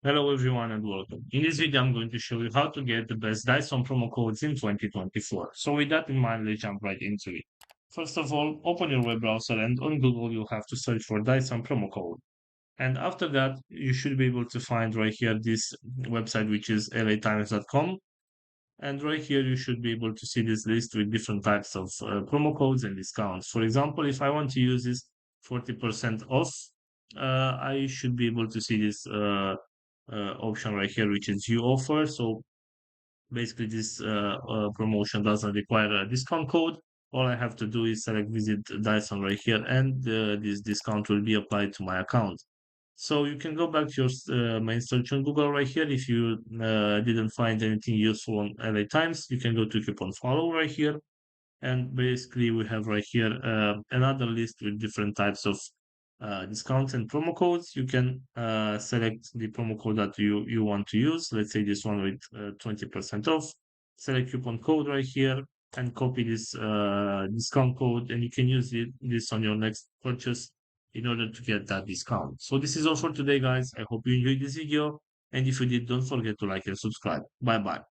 Hello everyone and welcome. In this video, I'm going to show you how to get the best Dyson promo codes in 2024. So with that in mind, let's jump right into it. First of all, open your web browser and on Google, you'll have to search for Dyson promo code. And after that, you should be able to find right here this website, which is latimes.com. And right here, you should be able to see this list with different types of promo codes and discounts. For example, if I want to use this 40% off, I should be able to see this option right here, which is view offer. So basically, this promotion doesn't require a discount code. All I have to do is select visit Dyson right here, and this discount will be applied to my account. So you can go back to your main search on Google right here. If you didn't find anything useful on LA Times, you can go to coupon follow right here. And basically, we have right here another list with different types of discounts and promo codes. You can select the promo code that you want to use. Let's say this one with 20% off. Select coupon code right here and copy this discount code, and you can use this on your next purchase in order to get that discount. So this is all for today, guys. I hope you enjoyed this video. And if you did, don't forget to like and subscribe. Bye bye.